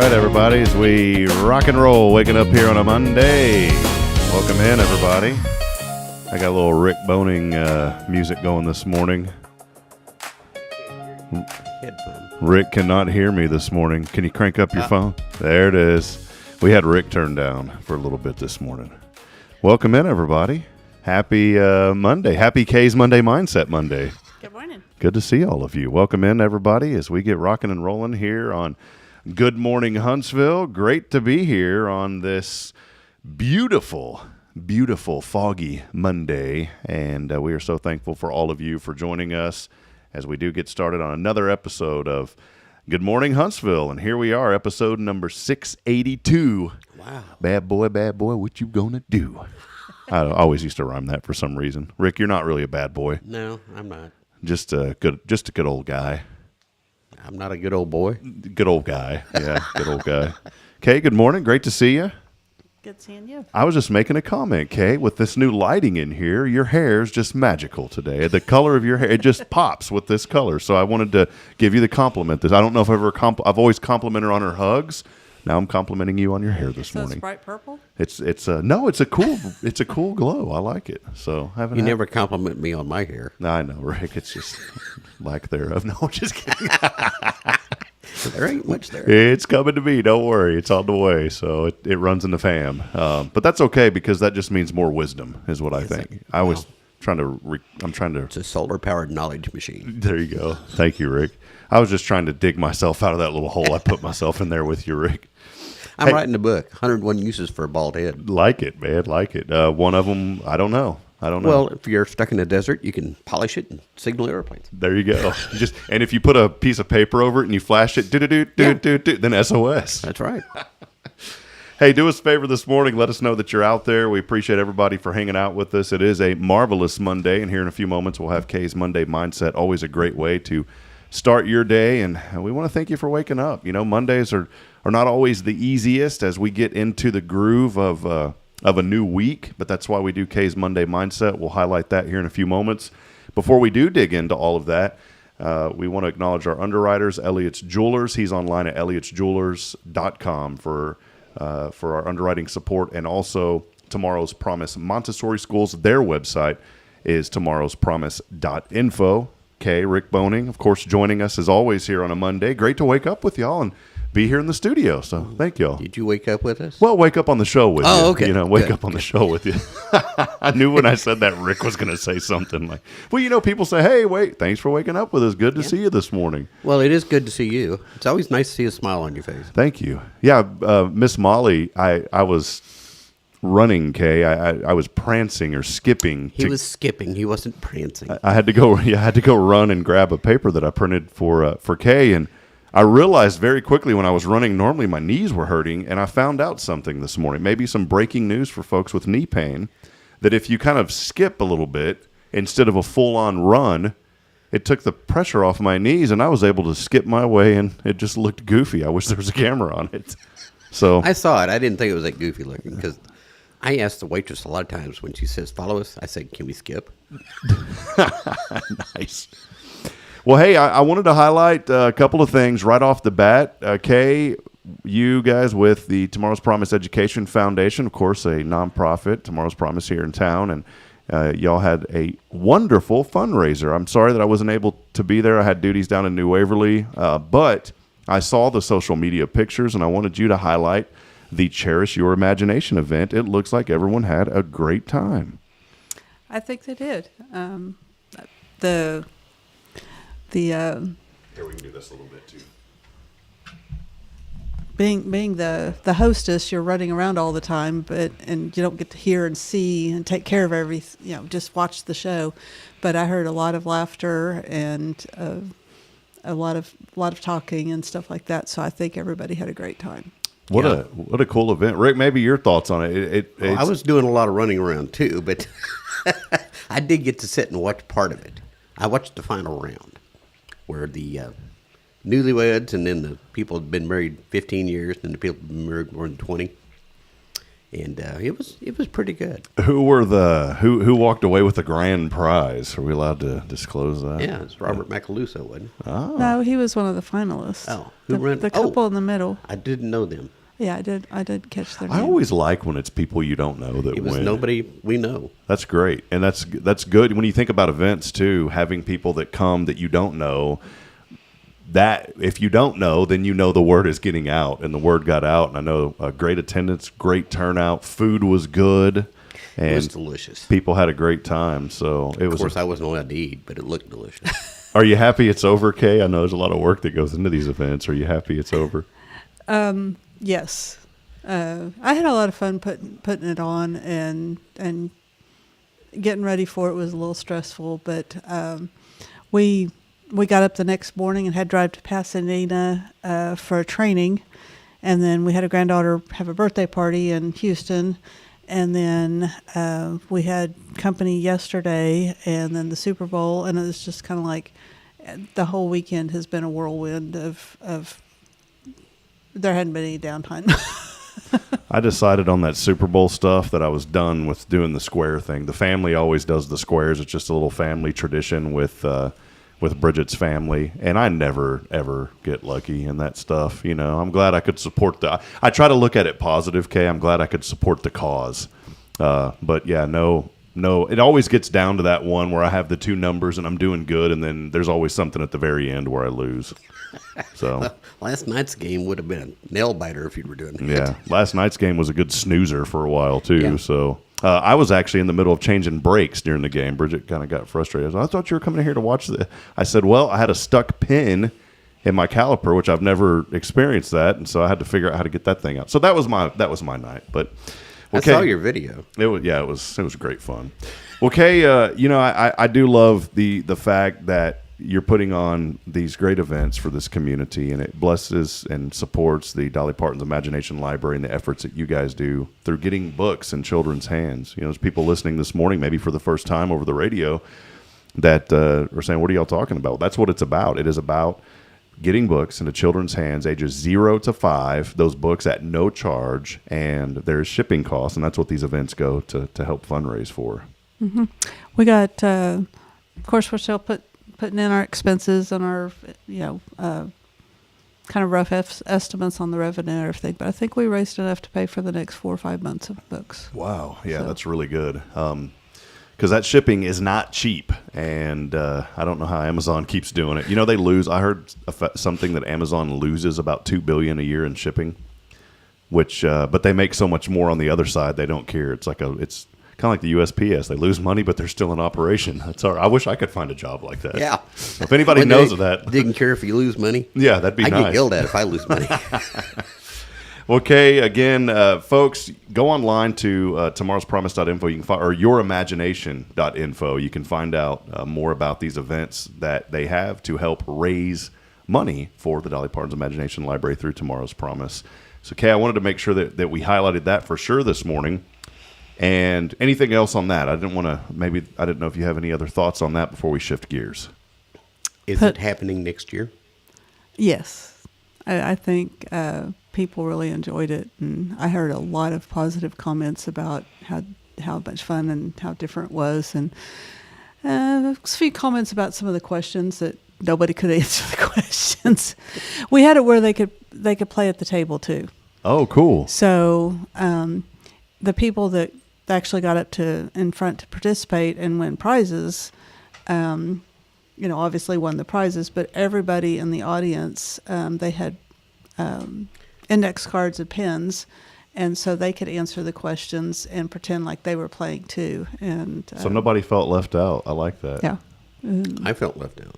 right, everybody, as we rock and roll, waking up here on a Monday. Welcome in, everybody. I got a little Rick Boehning music going this morning. Rick cannot hear me this morning. Can you crank up your phone? There it is. We had Rick turned down for a little bit this morning. Welcome in, everybody. Happy Monday. Happy KAYE'S Monday Mindset Monday. Good morning. Good to see all of you. Welcome in, everybody, as we get rocking and rolling here on Good Morning Huntsville. Great to be here on this beautiful, beautiful, foggy Monday, and we are so thankful for all of you for joining us as we do get started on another episode of Good Morning Huntsville, and here we are, episode number 682. Wow. Bad boy, what you gonna do? I always used to rhyme that for some reason. Rick, you're not really a bad boy. No, I'm not. Just a good old guy. I'm not a good old boy. Good old guy. Yeah, good old guy. Kay, good morning. Great to see you. Good seeing you. I was just making a comment, Kay. With this new lighting in here, your hair is just magical today. The color of your hair, it just pops with this color. So I wanted to give you the compliment. I don't know if I've always complimented her on her hugs. Now I'm complimenting you on your hair this morning. It's bright purple? It's a cool glow. I like it. So You never compliment me on my hair. I know, Rick. It's just lack thereof. No, just kidding. There ain't much there. It's coming to me. Don't worry. It's on the way. So it runs in the fam. But that's okay because that just means more wisdom is what I think. I was trying to. It's a solar-powered knowledge machine. There you go. Thank you, Rick. I was just trying to dig myself out of that little hole I put myself in there with you, Rick. I'm writing a book, 101 Uses for a Bald Head. Like it, man. Like it. One of them, I don't know. Well, if you're stuck in a desert, you can polish it and signal airplanes. There you go. And if you put a piece of paper over it and you flash it, then SOS. That's right. Hey, do us a favor this morning. Let us know that you're out there. We appreciate everybody for hanging out with us. It is a marvelous Monday, and here in a few moments we'll have KAYE'S Monday Mindset. Always a great way to start your day, and we want to thank you for waking up. You know, Mondays are not always the easiest as we get into the groove of a new week, but that's why we do KAYE'S Monday Mindset. We'll highlight that here in a few moments. Before we do dig into all of that, we want to acknowledge our underwriters, Elliott's Jewelers. He's online at elliottjewelers.com for our underwriting support, and also Tomorrow's Promise Montessori Schools. Their website is tomorrowspromise.info. Rick Boehning, of course, joining us as always here on a Monday. Great to wake up with y'all and be here in the studio. So thank y'all. Did you wake up with us? Well, wake up on the show with you. Oh, okay. Wake up on the show with you. I knew when I said that Rick was going to say something like, well, people say, hey, wait, thanks for waking up with us. Good to see you this morning. Well, it is good to see you. It's always nice to see a smile on your face. Thank you. Yeah, Miss Molly, I was running, Kay. I was prancing or skipping. He was skipping. He wasn't prancing. I had to go run and grab a paper that I printed for Kay, and I realized very quickly when I was running, normally my knees were hurting, and I found out something this morning, maybe some breaking news for folks with knee pain, that if you kind of skip a little bit instead of a full-on run, it took the pressure off my knees, and I was able to skip my way, and it just looked goofy. I wish there was a camera on it. So I saw it. I didn't think it was that goofy looking because I asked the waitress a lot of times when she says, follow us, I said, can we skip? Nice. Well, hey, I wanted to highlight a couple of things right off the bat. Kay, you guys with the Tomorrow's Promise Education Foundation, of course, a nonprofit, Tomorrow's Promise here in town, and y'all had a wonderful fundraiser. I'm sorry that I wasn't able to be there. I had duties down in New Waverly, but I saw the social media pictures, and I wanted you to highlight the Cherish Your Imagination event. It looks like everyone had a great time. I think they did. Here, we can do this a little bit too. Being the hostess, you're running around all the time, and you don't get to hear and see and take care of everything. Just watch the show. But I heard a lot of laughter and a lot of talking and stuff like that. So I think everybody had a great time. What a cool event, Rick. Maybe your thoughts on it. I was doing a lot of running around too, but I did get to sit and watch part of it. I watched the final round, where the newlyweds and then the people had been married 15 years and the people had been married more than 20. And it was pretty good. Who who walked away with the grand prize? Are we allowed to disclose that? Yeah, it's Robert Macaluso, wasn't it? Oh. No, he was one of the finalists. Oh, the couple in the middle. I didn't know them. Yeah, I did catch their I name. always like when it's people you don't know that It was win. nobody we know. That's great, and that's good when you think about events too. Having people that come that you don't know. That if you don't know, then you know the word is getting out, and the word got out. And I know great attendance, great turnout, food was good, and It was delicious. people had a great time. So it was. Of course, I wasn't allowed to eat, but it looked delicious. Are you happy it's over, Kay? I know there's a lot of work that goes into these events. Are you happy it's over? Yes. I had a lot of fun putting it on, and getting ready for it was a little stressful, but we got up the next morning and had to drive to Pasadena for a training, and then we had a granddaughter have a birthday party in Houston, and then we had company yesterday, and then the Super Bowl, and it was just kind of like the whole weekend has been a whirlwind of there hadn't been any downtime. I decided on that Super Bowl stuff that I was done with doing the square thing. The family always does the squares. It's just a little family tradition with Bridget's family, and I never ever get lucky in that stuff. You know, I'm glad I could support I try to look at it positive, Kay. I'm glad I could support the cause. But yeah, no, it always gets down to that one where I have the two numbers and I'm doing good, and then there's always something at the very end where I lose. So Last night's game would have been a nail biter if you were doing that. yeah, last night's game was a good snoozer for a while too. Yeah. So I was actually in the middle of changing brakes during the game. Bridget kind of got frustrated. I thought you were coming in here to watch the. I said, well, I had a stuck pin in my caliper, which I've never experienced that, and so I had to figure out how to get that thing out. So that was my night. But I saw your video. it was great fun. Well, Kay, I do love the fact that you're putting on these great events for this community, and it blesses and supports the Dolly Parton's Imagination Library and the efforts that you guys do through getting books in children's hands. You know, there's people listening this morning, maybe for the first time over the radio, that are saying, what are y'all talking about? That's what it's about. It is about getting books into children's hands, ages 0 to 5, those books at no charge, and there's shipping costs, and that's what these events go to help fundraise for. Mm-hmm. We got, of course, we're still putting in our expenses and our, kind of rough estimates on the revenue and everything. But I think we raised enough to pay for the next 4 or 5 months of books. Wow. Yeah, So. that's really good. Because that shipping is not cheap. And I don't know how Amazon keeps doing it. You know, they lose. I heard something that Amazon loses about $2 billion a year in shipping, but they make so much more on the other side. They don't care. It's kind of like the USPS. They lose money, but they're still in operation. That's all right. I wish I could find a job like that. Yeah. If anybody knows of that. Didn't care if you lose money. Yeah, that'd be I nice. get yelled at if I lose money. Well, Kay, again, folks, go online to tomorrowspromise.info. You can find, or yourimagination.info. You can find out more about these events that they have to help raise money for the Dolly Parton's Imagination Library through Tomorrow's Promise. So, Kay, I wanted to make sure that we highlighted that for sure this morning. And anything else on that? I didn't know if you have any other thoughts on that before we shift gears. Is it happening next year? Yes. I think people really enjoyed it, and I heard a lot of positive comments about how much fun and how different it was, and a few comments about some of the questions that nobody could answer the questions. We had it where they could play at the table too. Oh, cool. So the people that actually got up in front to participate and win prizes, obviously won the prizes, but everybody in the audience, they had index cards and pens, and so they could answer the questions and pretend like they were playing too. And So nobody felt left out. I like that. yeah. I felt left out.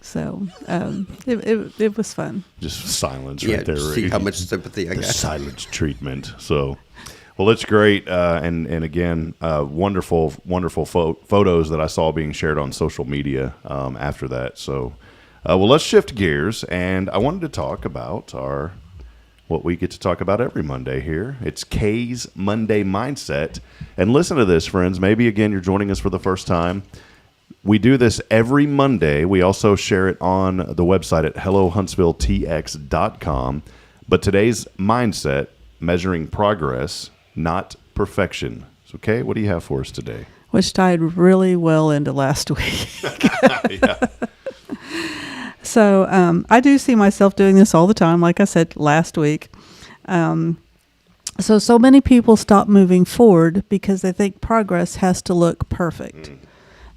So it was fun. Just silence Yeah, right there. see how much sympathy I the got. silence treatment. So, well, it's great. And again, wonderful photos that I saw being shared on social media after that. So, well, let's shift gears. And I wanted to talk about what we get to talk about every Monday here. It's KAYE'S Monday Mindset. And listen to this, friends. Maybe, again, you're joining us for the first time. We do this every Monday. We also share it on the website at hellohuntsvilletx.com. But today's mindset measuring progress, not perfection. So, Kay, what do you have for us today? Which tied really well into last week. Yeah. So I do see myself doing this all the time, like I said last week. So many people stop moving forward because they think progress has to look perfect.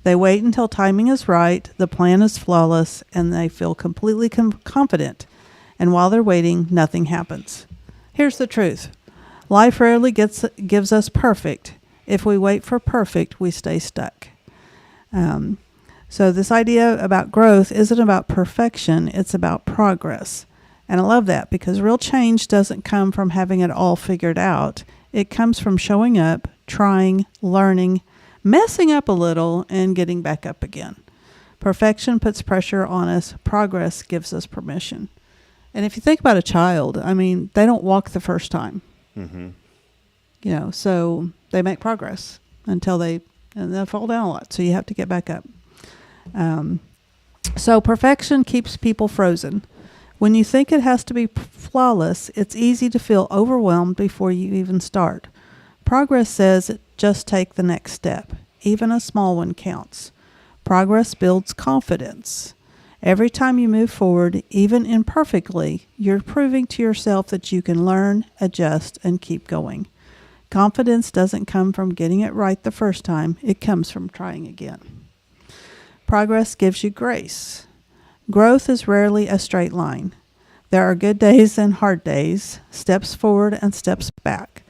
They wait until timing is right, the plan is flawless, and they feel completely confident. And while they're waiting, nothing happens. Here's the truth. Life rarely gives us perfect. If we wait for perfect, we stay stuck. So this idea about growth isn't about perfection, it's about progress. And I love that because real change doesn't come from having it all figured out. It comes from showing up, trying, learning, messing up a little, and getting back up again. Perfection puts pressure on us. Progress gives us permission. And if you think about a child, I mean, they don't walk the first time. Mm-hmm. So they make progress until they fall down a lot. So you have to get back up. So perfection keeps people frozen. When you think it has to be flawless, it's easy to feel overwhelmed before you even start. Progress says just take the next step. Even a small one counts. Progress builds confidence. Every time you move forward, even imperfectly, you're proving to yourself that you can learn, adjust, and keep going. Confidence doesn't come from getting it right the first time. It comes from trying again. Progress gives you grace. Growth is rarely a straight line. There are good days and hard days, steps forward and steps back.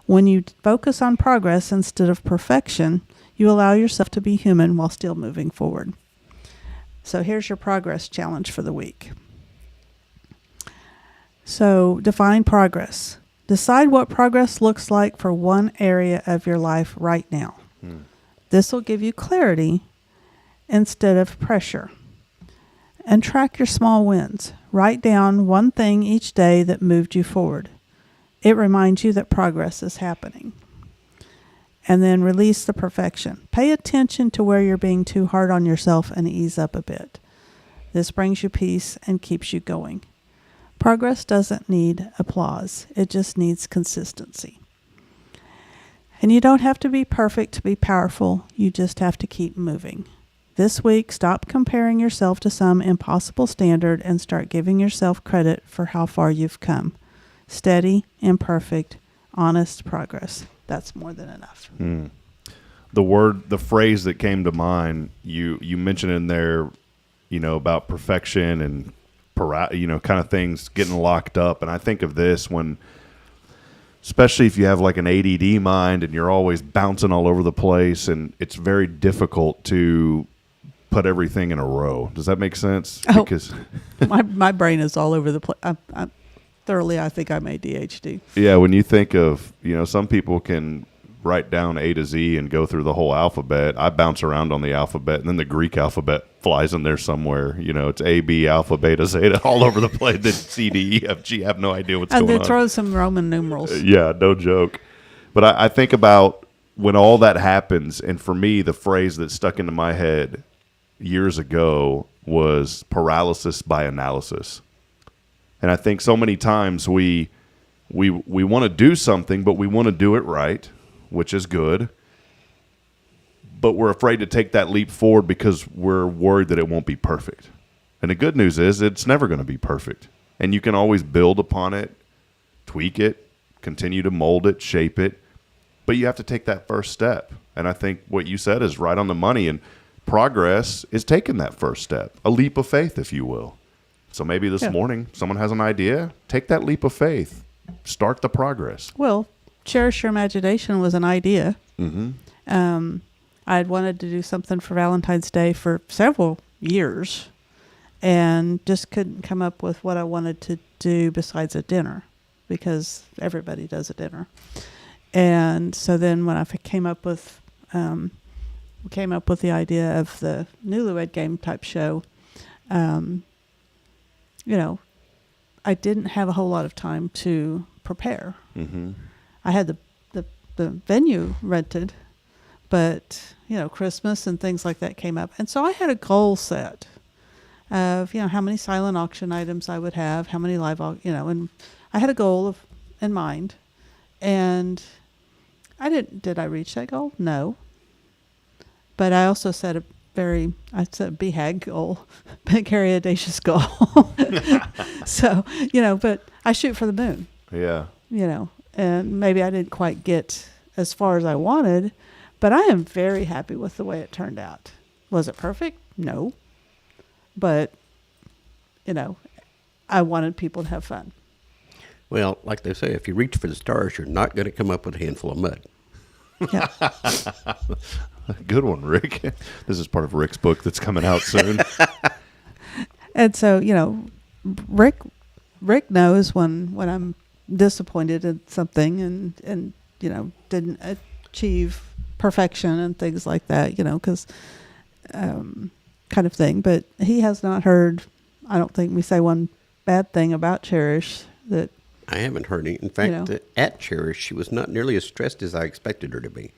When you focus on progress instead of perfection, you allow yourself to be human while still moving forward. So here's your progress challenge for the week. So define progress. Decide what progress looks like for one area of your life right now. This will give you clarity instead of pressure. And track your small wins. Write down one thing each day that moved you forward. It reminds you that progress is happening. And then release the perfection. Pay attention to where you're being too hard on yourself and ease up a bit. This brings you peace and keeps you going. Progress doesn't need applause. It just needs consistency. And you don't have to be perfect to be powerful. You just have to keep moving. This week, stop comparing yourself to some impossible standard and start giving yourself credit for how far you've come. Steady, imperfect, honest progress. That's more than enough. The phrase that came to mind, you mentioned in there, about perfection and, kind of things getting locked up. And I think of this when, especially if you have like an ADD mind and you're always bouncing all over the place, and it's very difficult to put everything in a row. Does that make sense? Oh, because my brain is all over the place. I think I'm ADHD. Yeah, when you think of, some people can write down A to Z and go through the whole alphabet. I bounce around on the alphabet, and then the Greek alphabet flies in there somewhere. It's A, B, alpha, beta, zeta, all over the place. Then C, D, E, F, G. I have no idea what's going on. And then throw some Roman numerals. Yeah, no joke. But I think about when all that happens, and for me, the phrase that stuck into my head years ago was paralysis by analysis. And I think so many times we want to do something, but we want to do it right, which is good. But we're afraid to take that leap forward because we're worried that it won't be perfect. And the good news is it's never going to be perfect. And you can always build upon it, tweak it, continue to mold it, shape it. But you have to take that first step. And I think what you said is right on the money. And progress is taking that first step, a leap of faith, if you will. So maybe this morning someone has an idea. Take that leap of faith. Start the progress. Well, Cherish Your Imagination was an idea. Mm-hmm. I had wanted to do something for Valentine's Day for several years and just couldn't come up with what I wanted to do besides a dinner because everybody does a dinner. And so then when I came up with the idea of the Newlywed Game type show, I didn't have a whole lot of time to prepare. Mm-hmm. I had the venue rented, but Christmas and things like that came up, and so I had a goal set of how many silent auction items I would have, how many live, and I had a goal in mind, And did I reach that goal? No. But I also set I set a BHAG goal, big, hairy, audacious goal. So, but I shoot for the moon, Yeah. And maybe I didn't quite get as far as I wanted, but I am very happy with the way it turned out. Was it perfect? No. But, I wanted people to have fun. Well, like they say, if you reach for the stars, you're not going to come up with a handful of mud. Yeah. Good one, Rick. This is part of Rick's book that's coming out soon. And so, Rick knows when I'm disappointed in something and didn't achieve perfection and things like that, because kind of thing. But he has not heard, I don't think we say one bad thing about Cherish that. I haven't heard any. In fact, at Cherish, she was not nearly as stressed as I expected her to be.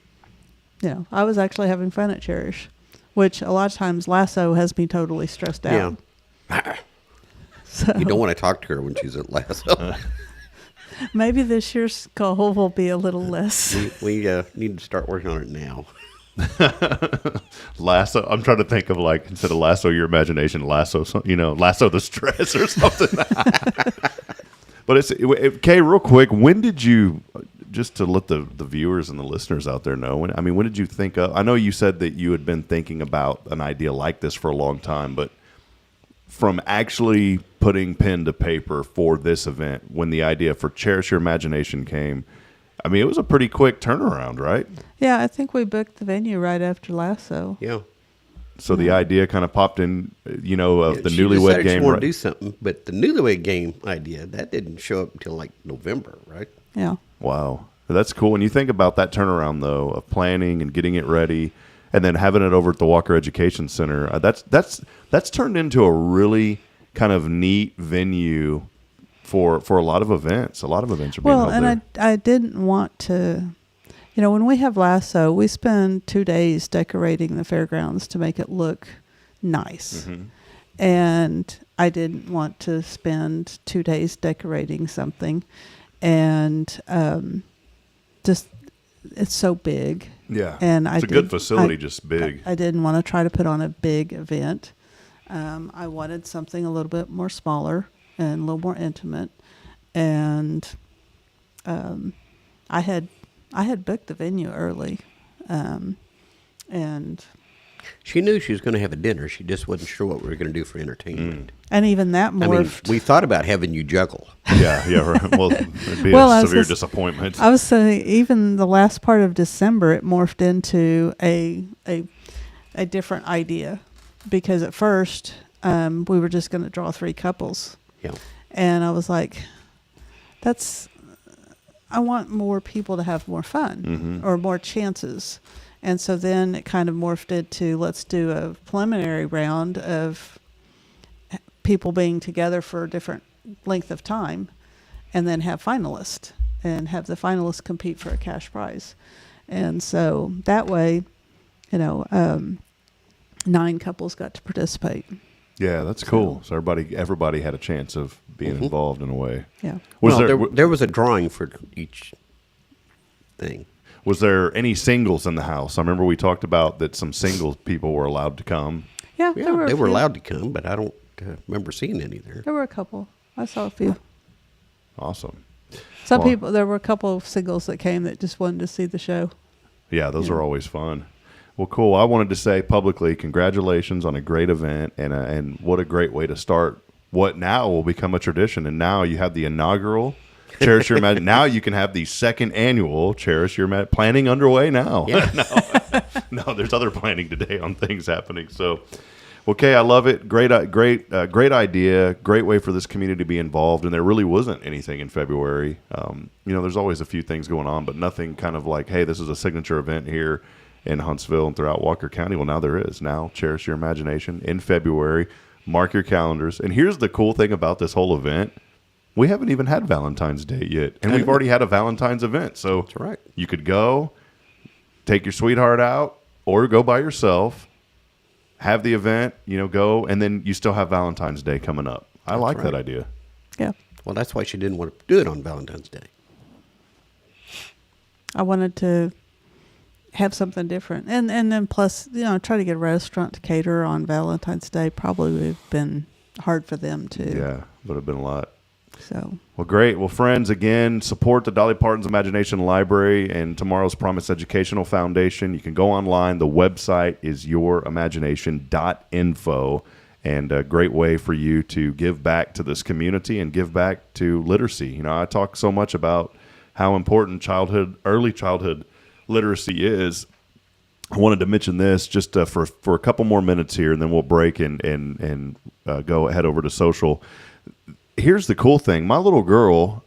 I was actually having fun at Cherish, which a lot of times Lasso has me totally stressed out. Yeah. So You don't want to talk to her when she's at Lasso. maybe this year's goal will be a little less. we need to start working on it now. Lasso. I'm trying to think of instead of lasso your imagination, lasso the stress or something. But Kay, real quick, when did you, just to let the viewers and the listeners out there know, when did you think of, I know you said that you had been thinking about an idea like this for a long time, but from actually putting pen to paper for this event, when the idea for Cherish Your Imagination came, it was a pretty quick turnaround, right? Yeah, I think we booked the venue right after Lasso. Yeah. So the idea kind of popped in, of the She Newlywed decided Game. She wanted to do something, but the Newlywed Game idea, that didn't show up until November, right? Yeah. Wow. That's cool. When you think about that turnaround, though, of planning and getting it ready and then having it over at the Walker Education Center, that's turned into a really kind of neat venue for a lot of events. A lot of events are being held there. Well, and I didn't want to, when we have Lasso, we spend 2 days decorating the fairgrounds to make it look nice. Mm-hmm. And I didn't want to spend 2 days decorating something. And just, it's so big. Yeah. And it's a good facility, just big. I didn't want to try to put on a big event. I wanted something a little bit more smaller and a little more intimate. And I had booked the venue early, and She knew she was going to have a dinner. She just wasn't sure what we were going to do for entertainment. even that morphed. We thought about having you juggle. Yeah. Right. Well, it'd be a severe disappointment. I was saying, even the last part of December, it morphed into a different idea, because at first we were just going to draw 3 couples. Yeah. And I was like, I want more people to have more fun or more chances. And so then it kind of morphed into, let's do a preliminary round of people being together for a different length of time, and then have finalists and have the finalists compete for a cash prize. And so that way, 9 couples got to participate. Yeah, that's cool. So everybody had a chance of being involved in a way. Yeah. There was a drawing for each thing. Was there any singles in the house? I remember we talked about that some single people were allowed to come. Yeah, Yeah, there were a they were few. allowed to come, but I don't remember seeing any there. There were a couple. I saw a few. Awesome. Some Well- people, there were a couple of singles that came that just wanted to see the show. Yeah, those are always fun. Well, cool. I wanted to say publicly, congratulations on a great event, and what a great way to start what now will become a tradition. And now you have the inaugural Cherish Your Imagination. Now you can have the second annual Cherish Your Imagination. Planning underway now. Yeah. No, there's other planning today on things happening. So, okay, I love it. Great idea. Great way for this community to be involved. And there really wasn't anything in February. There's always a few things going on, but nothing kind of like, hey, this is a signature event here in Huntsville and throughout Walker County. Well, now there is. Now, Cherish Your Imagination in February. Mark your calendars. And here's the cool thing about this whole event. We haven't even had Valentine's Day yet, and we've already had a Valentine's event. So That's right. You could go, take your sweetheart out, or go by yourself, have the event, go, and then you still have Valentine's Day coming up. I like that idea. Yeah. Well, that's why she didn't want to do it on Valentine's Day. I wanted to have something different, and then plus, try to get a restaurant to cater on Valentine's Day probably would have been hard for them too. Yeah, would have been a lot. So. Well, great. Well, friends, again, support the Dolly Parton's Imagination Library and Tomorrow's Promise Educational Foundation. You can go online. The website is yourimagination.info, and a great way for you to give back to this community and give back to literacy. I talk so much about how important early childhood literacy is. I wanted to mention this just for a couple more minutes here, and then we'll break and head over to social. Here's the cool thing. My little girl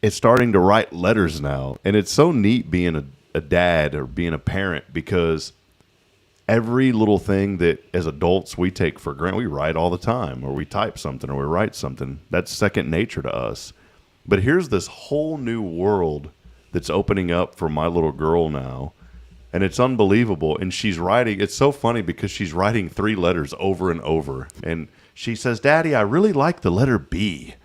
is starting to write letters now, and it's so neat being a dad or being a parent, because every little thing that as adults we take for granted, we write all the time, or we type something, or we write something. That's second nature to us. But here's this whole new world that's opening up for my little girl now, and it's unbelievable. And she's writing. It's so funny because she's writing 3 letters over and over, and she says, "Daddy, I really like the letter B."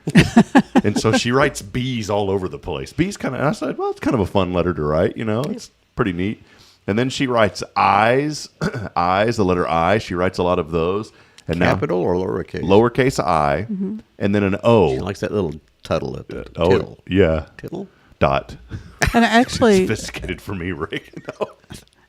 And so she writes B's all over the place. B's kind of, I said, well, it's kind of a fun letter to write, It's pretty neat. And then she writes I's, the letter I. She writes a lot of those. And Capital or lowercase? Lowercase I, and then an O. She likes that little tuttle at the Oh, yeah. Tittle? Dot. And actually, Sophisticated for me, Rick. No.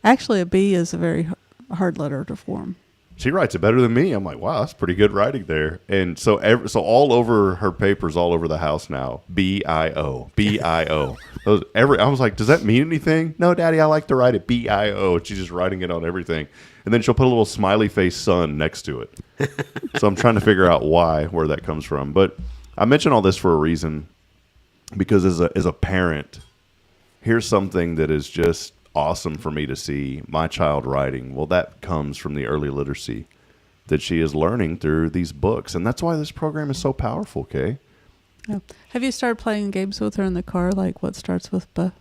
Actually, a B is a very hard letter to form. She writes it better than me. I'm like, wow, that's pretty good writing there. And so all over her papers, all over the house now, B-I-O, B-I-O. I was like, does that mean anything? No, Daddy, I like to write it B-I-O. And she's just writing it on everything. And then she'll put a little smiley face sun next to it. So I'm trying to figure out where that comes from. But I mention all this for a reason, because as a parent, here's something that is just awesome for me to see my child writing. Well, that comes from the early literacy that she is learning through these books. And that's why this program is so powerful, Kay. Yeah. Have you started playing games with her in the car, like what starts with B?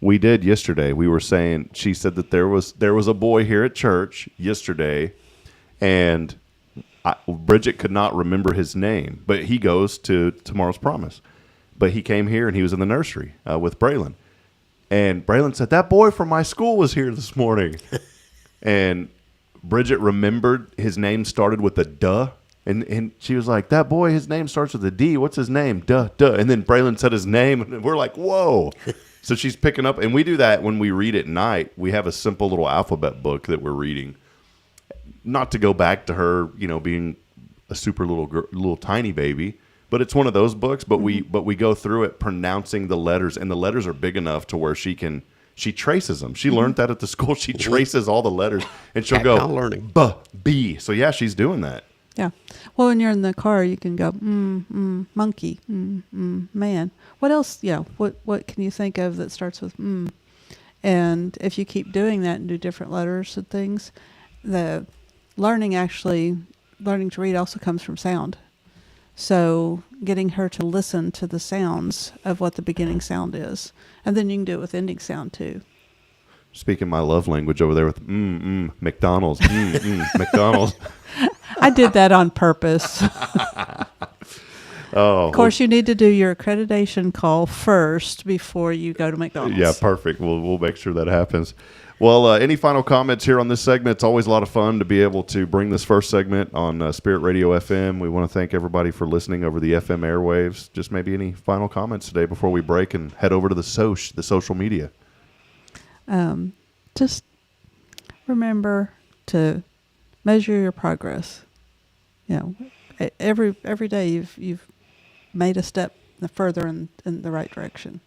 We did yesterday. We were saying, she said that there was a boy here at church yesterday, and Bridget could not remember his name, but he goes to Tomorrow's Promise. But he came here and he was in the nursery with Braylon. And Braylon said, that boy from my school was here this morning. And Bridget remembered his name started with a duh. And she was like, that boy, his name starts with a D. What's his name? Duh. And then Braylon said his name, and we're like, whoa. So she's picking up. And we do that when we read at night. We have a simple little alphabet book that we're reading. Not to go back to her, being a super little tiny baby. But it's one of those books, but we go through it pronouncing the letters, and the letters are big enough to where she traces them. She learned that at the school. She traces all the letters, and she'll go learning. B. So yeah, she's doing that. Yeah. Well, when you're in the car, you can go monkey, man. What else? What can you think of that starts with And if you keep doing that and do different letters and things, the learning to read also comes from sound. So getting her to listen to the sounds of what the beginning sound is. And then you can do it with ending sound too. Speaking my love language over there with McDonald's, McDonald's. I did that on purpose. Oh, of course, you need to do your accreditation call first before you go to McDonald's. Yeah, perfect. We'll make sure that happens. Well, any final comments here on this segment? It's always a lot of fun to be able to bring this first segment on Spirit Radio FM. We want to thank everybody for listening over the FM airwaves. Just maybe any final comments today before we break and head over to the social media. Just remember to measure your progress. Every day you've made a step further in the right direction.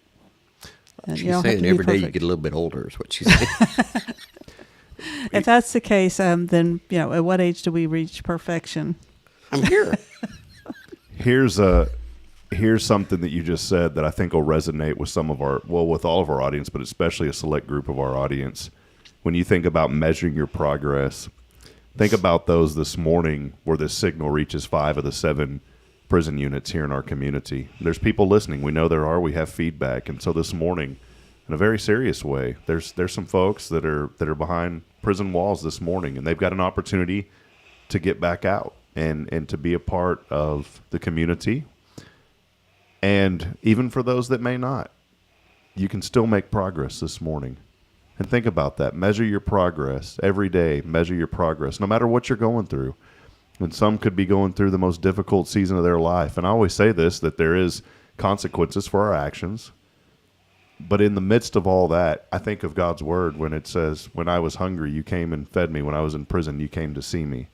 And she's saying every day you get a little bit older is what she's saying. If that's the case, then at what age do we reach perfection? I'm here. Here's something that you just said that I think will resonate with with all of our audience, but especially a select group of our audience. When you think about measuring your progress, think about those this morning where this signal reaches 5 of the 7 prison units here in our community. There's people listening. We know there are. We have feedback. And so this morning, in a very serious way, there's some folks that are behind prison walls this morning, and they've got an opportunity to get back out and to be a part of the community. And even for those that may not, you can still make progress this morning. And think about that. Measure your progress every day. Measure your progress, no matter what you're going through. And some could be going through the most difficult season of their life. And I always say this, that there is consequences for our actions. But in the midst of all that, I think of God's word when it says, when I was hungry, you came and fed me. When I was in prison, you came to see me.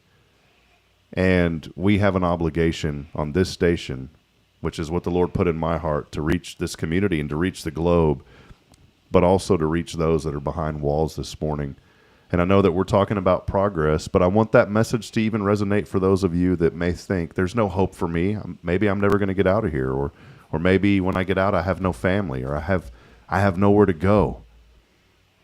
And we have an obligation on this station, which is what the Lord put in my heart, to reach this community and to reach the globe, but also to reach those that are behind walls this morning. And I know that we're talking about progress, but I want that message to even resonate for those of you that may think there's no hope for me. Maybe I'm never going to get out of here, or maybe when I get out, I have no family, or I have nowhere to go.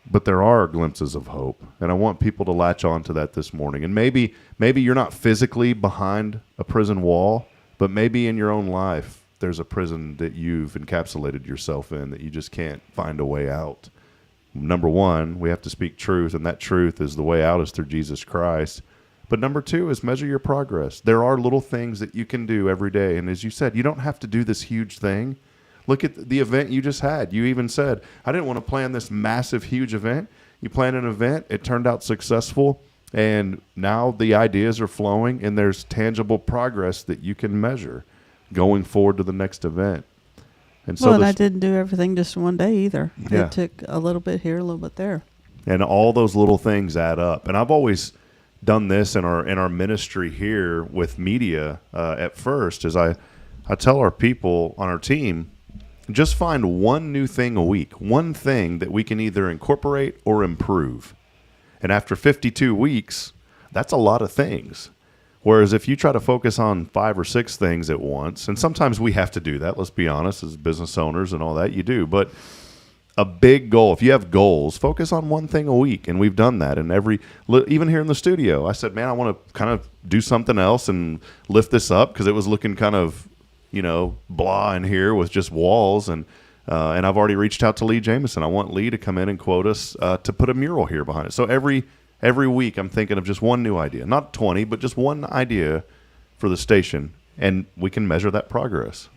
But there are glimpses of hope, and I want people to latch on to that this morning. And maybe you're not physically behind a prison wall, but maybe in your own life there's a prison that you've encapsulated yourself in that you just can't find a way out. Number one, we have to speak truth, and that truth is the way out is through Jesus Christ. But number two is measure your progress. There are little things that you can do every day. And as you said, you don't have to do this huge thing. Look at the event you just had. You even said, I didn't want to plan this massive, huge event. You planned an event. It turned out successful. And now the ideas are flowing, and there's tangible progress that you can measure going forward to the next event. And so I didn't do everything just one day either. Yeah. It took a little bit here, a little bit there. And all those little things add up. And I've always done this in our ministry here with media at first, is I tell our people on our team, just find one new thing a week, one thing that we can either incorporate or improve. And after 52 weeks, that's a lot of things. Whereas if you try to focus on 5 or 6 things at once, and sometimes we have to do that, let's be honest, as business owners and all that, you do. But a big goal, if you have goals, focus on one thing a week. And we've done that. And even here in the studio, I said, man, I want to kind of do something else and lift this up, because it was looking kind of, blah in here with just walls. And I've already reached out to Lee Jameson. I want Lee to come in and quote us to put a mural here behind it. So every week I'm thinking of just one new idea, not 20, but just one idea for the station, and we can measure that progress.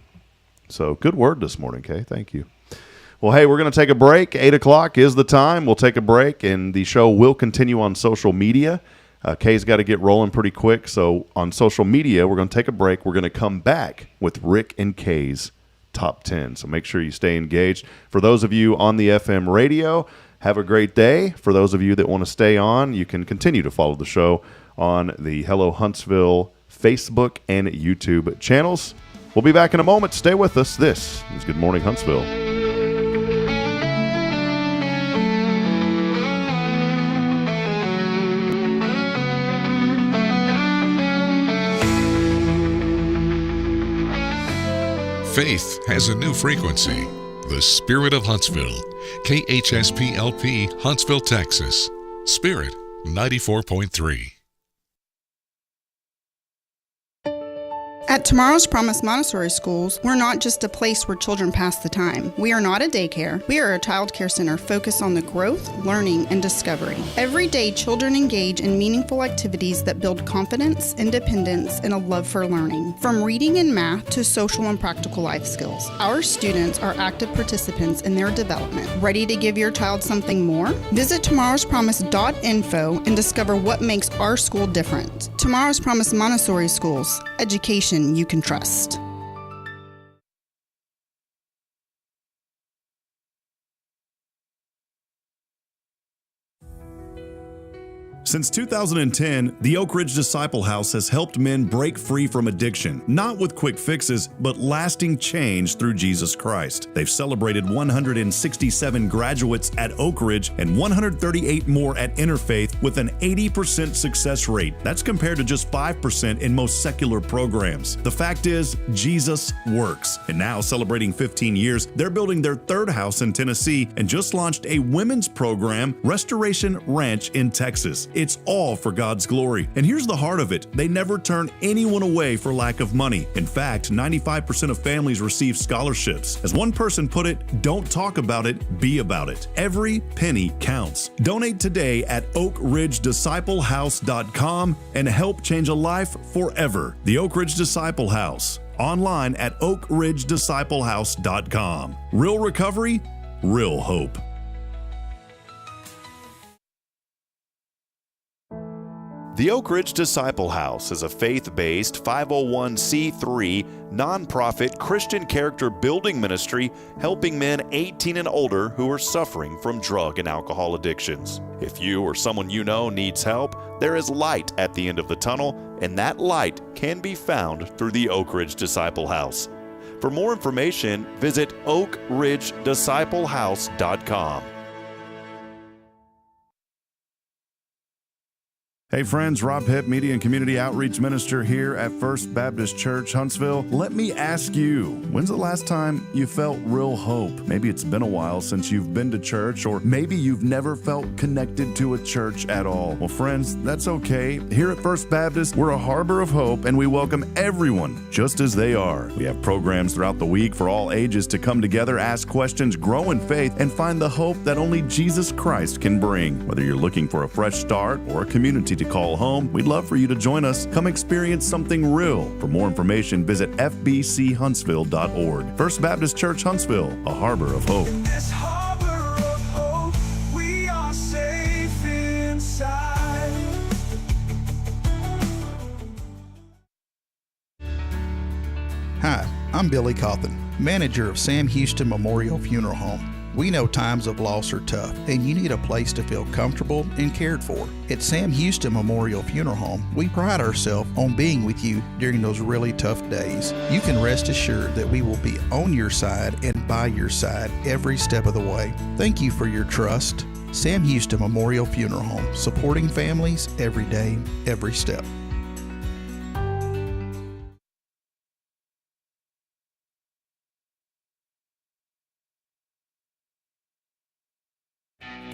So good word this morning, Kay. Thank you. Well, hey, we're going to take a break. 8 o'clock is the time. We'll take a break, and the show will continue on social media. Kay's got to get rolling pretty quick, so on social media, we're going to take a break. We're going to come back with Rick and Kay's Top 10, so make sure you stay engaged. For those of you on the FM radio, have a great day. For those of you that want to stay on, you can continue to follow the show on the Hello Huntsville Facebook and YouTube channels. We'll be back in a moment. Stay with us. This is Good Morning Huntsville. Faith has a new frequency. The Spirit of Huntsville. KHSPLP, Huntsville, Texas. Spirit 94.3. At Tomorrow's Promise Montessori Schools, we're not just a place where children pass the time. We are not a daycare. We are a child care center focused on the growth, learning, and discovery. Every day, children engage in meaningful activities that build confidence, independence, and a love for learning. From reading and math to social and practical life skills, our students are active participants in their development. Ready to give your child something more? Visit tomorrowspromise.info and discover what makes our school different. Tomorrow's Promise Montessori Schools. Education you can trust. Since 2010, the Oak Ridge Disciple House has helped men break free from addiction, not with quick fixes, but lasting change through Jesus Christ. They've celebrated 167 graduates at Oak Ridge and 138 more at Interfaith with an 80% success rate. That's compared to just 5% in most secular programs. The fact is, Jesus works. And now, celebrating 15 years, they're building their third house in Tennessee and just launched a women's program, Restoration Ranch in Texas. It's all for God's glory. And here's the heart of it. They never turn anyone away for lack of money. In fact, 95% of families receive scholarships. As one person put it, don't talk about it, be about it. Every penny counts. Donate today at oakridgedisciplehouse.com and help change a life forever. The Oak Ridge Disciple House. Online at oakridgedisciplehouse.com. Real recovery, real hope. The Oak Ridge Disciple House is a faith-based 501c3 nonprofit Christian character building ministry helping men 18 and older who are suffering from drug and alcohol addictions. If you or someone you know needs help, there is light at the end of the tunnel, and that light can be found through the Oak Ridge Disciple House. For more information, visit oakridgedisciplehouse.com. Hey friends, Rob Hipp, Media and Community Outreach Minister here at First Baptist Church, Huntsville. Let me ask you, when's the last time you felt real hope? Maybe it's been a while since you've been to church, or maybe you've never felt connected to a church at all. Well, friends, that's okay. Here at First Baptist, we're a harbor of hope, and we welcome everyone just as they are. We have programs throughout the week for all ages to come together, ask questions, grow in faith, and find the hope that only Jesus Christ can bring. Whether you're looking for a fresh start or a community to call home, we'd love for you to join us. Come experience something real. For more information, visit fbchuntsville.org. First Baptist Church Huntsville, a harbor of hope. In this harbor of hope, we are safe inside. Hi, I'm Billy Cawthon, manager of Sam Houston Memorial Funeral Home. We know times of loss are tough, and you need a place to feel comfortable and cared for. At Sam Houston Memorial Funeral Home, we pride ourselves on being with you during those really tough days. You can rest assured that we will be on your side and by your side every step of the way. Thank you for your trust. Sam Houston Memorial Funeral Home, supporting families every day, every step.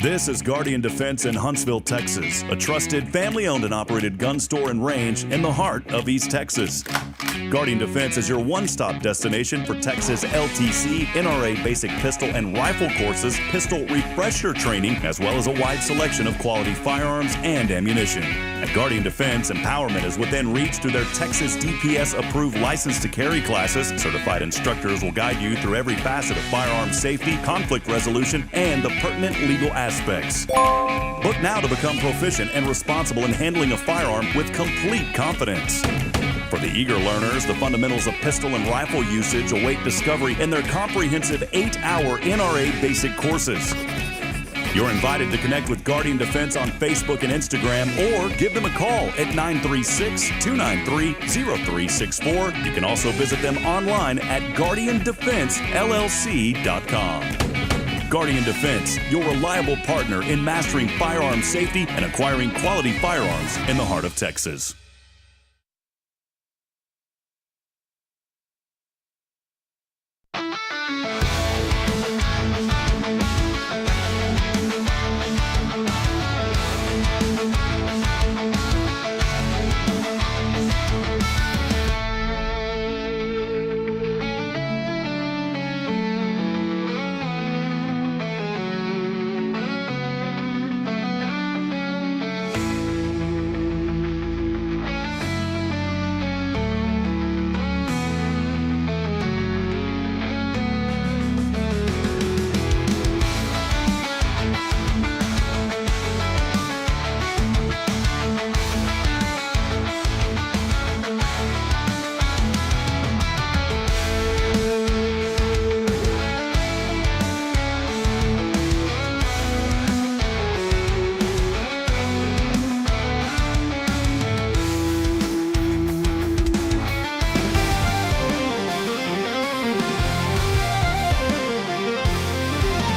This is Guardian Defense in Huntsville, Texas, a trusted, family-owned and operated gun store and range in the heart of East Texas. Guardian Defense is your one-stop destination for Texas LTC, NRA basic pistol and rifle courses, pistol refresher training, as well as a wide selection of quality firearms and ammunition. At Guardian Defense, empowerment is within reach through their Texas DPS-approved license to carry classes. Certified instructors will guide you through every facet of firearm safety, conflict resolution, and the pertinent legal aspects. Book now to become proficient and responsible in handling a firearm with complete confidence. For the eager learners, the fundamentals of pistol and rifle usage await discovery in their comprehensive 8-hour NRA basic courses. You're invited to connect with Guardian Defense on Facebook and Instagram, or give them a call at 936-293-0364. You can also visit them online at guardiandefensellc.com. Guardian Defense, your reliable partner in mastering firearm safety and acquiring quality firearms in the heart of Texas.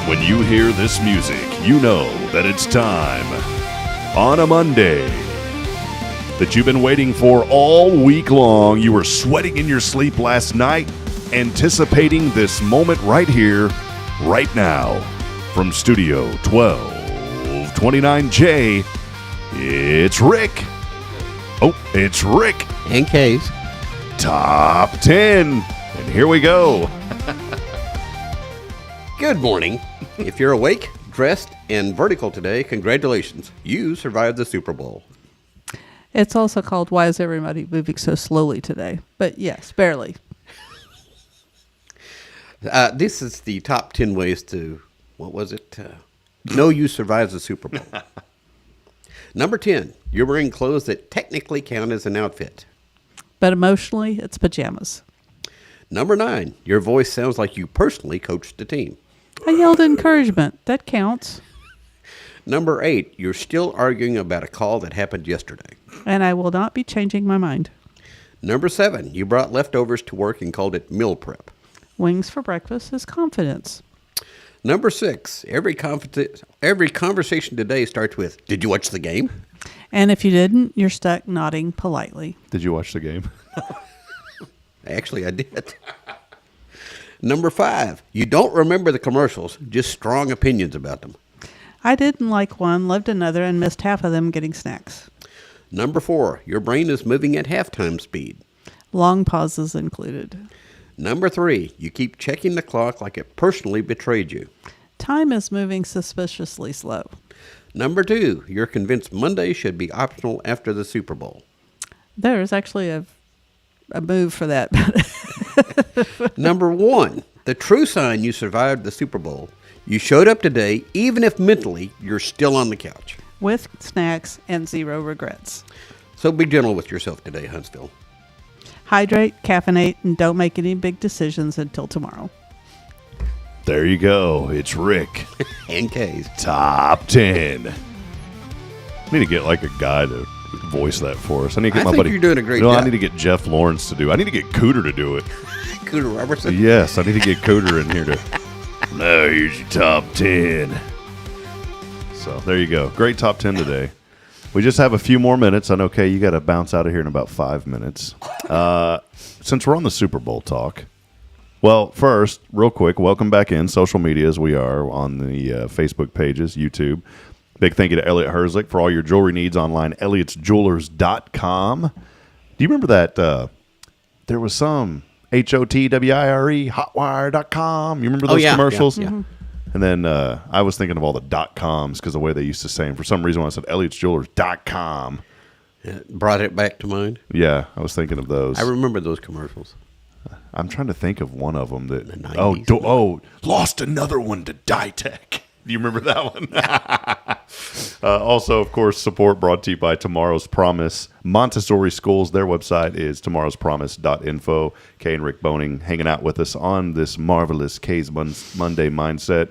When you hear this music, you know that it's time on a Monday that you've been waiting for all week long. You were sweating in your sleep last night, anticipating this moment right here, right now. From Studio 1229J, it's Rick. Oh, it's Rick. And Kay's. Top 10. And here we go. Good morning. If you're awake, dressed, and vertical today, congratulations. You survived the Super Bowl. It's also called Why Is Everybody Moving So Slowly Today? But yes, barely. This is the top 10 ways to what was it? Know you survived the Super Bowl. Number 10, you're wearing clothes that technically count as an outfit. But emotionally, it's pajamas. Number 9, your voice sounds like you personally coached the team. I yelled encouragement. That counts. Number 8, you're still arguing about a call that happened yesterday. And I will not be changing my mind. Number 7, you brought leftovers to work and called it meal prep. Wings for breakfast is confidence. Number 6, every conversation today starts with, did you watch the game? And if you didn't, you're stuck nodding politely. Did you watch the game? Actually, I did. Number 5, you don't remember the commercials, just strong opinions about them. I didn't like one, loved another, and missed half of them getting snacks. Number 4, your brain is moving at halftime speed. Long pauses included. Number 3, you keep checking the clock like it personally betrayed you. Time is moving suspiciously slow. Number 2, you're convinced Monday should be optional after the Super Bowl. There's actually a move for that. Number 1, the true sign you survived the Super Bowl. You showed up today, even if mentally you're still on the couch. With snacks and zero regrets. So be gentle with yourself today, Huntsville. Hydrate, caffeinate, and don't make any big decisions until tomorrow. There you go. It's Rick. And Kay's. Top 10. I need to get like a guy to voice that for us. I need to get I my think buddy. you're doing a great I job. need to get Jeff Lawrence to do it. I need to get Cooter to do it. Cooter Robertson. Yes, I need to get Cooter in here to. No, here's your top 10. So there you go. Great top 10 today. We just have a few more minutes. I know, Kay, you got to bounce out of here in about 5 minutes. Since we're on the Super Bowl talk, well, first, real quick, welcome back in social media as we are on the Facebook pages, YouTube. Big thank you to Elliot Herzlich for all your jewelry needs online, elliotsjewelers.com. Do you remember that there was some HOTWIRE, hotwire.com? You remember those commercials? Yeah. And then I was thinking of all the .coms because the way they used to say them. For some reason, when I said elliotsjewelers.com. It brought it back to mind. Yeah, I was thinking of those. I remember those commercials. I'm trying to think of one of them that. The 90s. Lost another one to Ditech. Do you remember that one? Also, of course, support brought to you by Tomorrow's Promise Montessori Schools. Their website is tomorrowspromise.info. Kay and Rick Boehning hanging out with us on this marvelous KAYE'S Monday Mindset.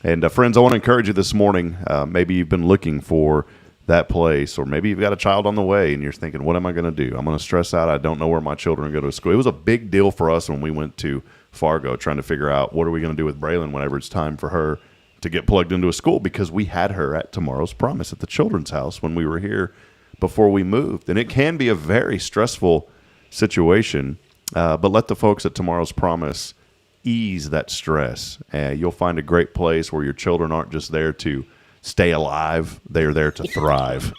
And friends, I want to encourage you this morning. Maybe you've been looking for that place, or maybe you've got a child on the way and you're thinking, what am I going to do? I'm going to stress out. I don't know where my children go to school. It was a big deal for us when we went to Fargo, trying to figure out what are we going to do with Braylon whenever it's time for her to get plugged into a school, because we had her at Tomorrow's Promise at the Children's House when we were here before we moved. And it can be a very stressful situation, but let the folks at Tomorrow's Promise ease that stress. You'll find a great place where your children aren't just there to stay alive, they're there to thrive.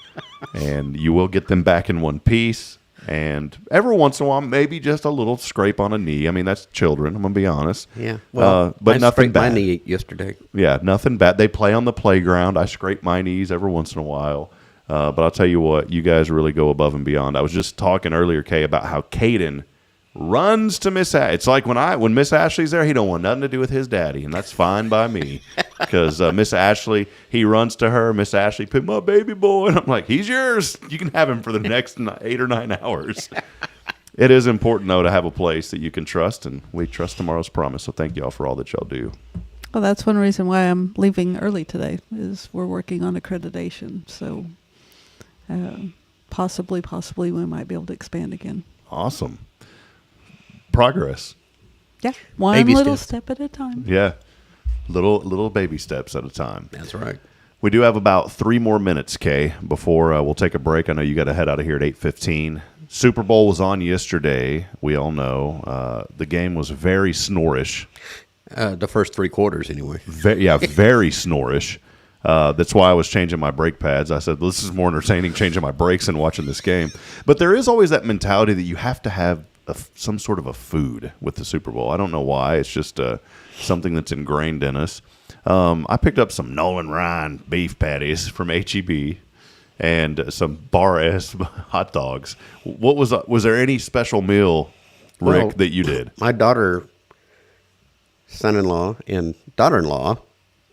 And you will get them back in one piece. And every once in a while, maybe just a little scrape on a knee. I mean, that's children, I'm going to be honest. Yeah. Well, but I nothing scraped my bad. knee yesterday. Yeah, nothing bad. They play on the playground. I scrape my knees every once in a while. But I'll tell you what, you guys really go above and beyond. I was just talking earlier, Kay, about how Caden runs to Miss Ashley. It's like when Miss Ashley's there, he don't want nothing to do with his daddy, and that's fine by me. Because Miss Ashley, he runs to her. Miss Ashley, pick my baby boy. And I'm like, he's yours. You can have him for the next 8 or 9 hours. It is important, though, to have a place that you can trust, and we trust Tomorrow's Promise. So thank y'all for all that y'all do. Well, that's one reason why I'm leaving early today, is we're working on accreditation. So possibly we might be able to expand again. Awesome. Progress. Yeah, one Baby little steps. step at a time. Yeah. Little baby steps at a time. That's right. We do have about 3 more minutes, Kay, before we'll take a break. I know you got to head out of here at 8:15. Super Bowl was on yesterday. We all know. The game was very snorish. The first 3 quarters, anyway. Very snorish. That's why I was changing my brake pads. I said, this is more entertaining changing my brakes than watching this game. But there is always that mentality that you have to have some sort of a food with the Super Bowl. I don't know why. It's just something that's ingrained in us. I picked up some Nolan Ryan beef patties from H-E-B and some bar-ass hot dogs. What was there any special meal, Rick, Well, that you did? My daughter, son-in-law, and daughter-in-law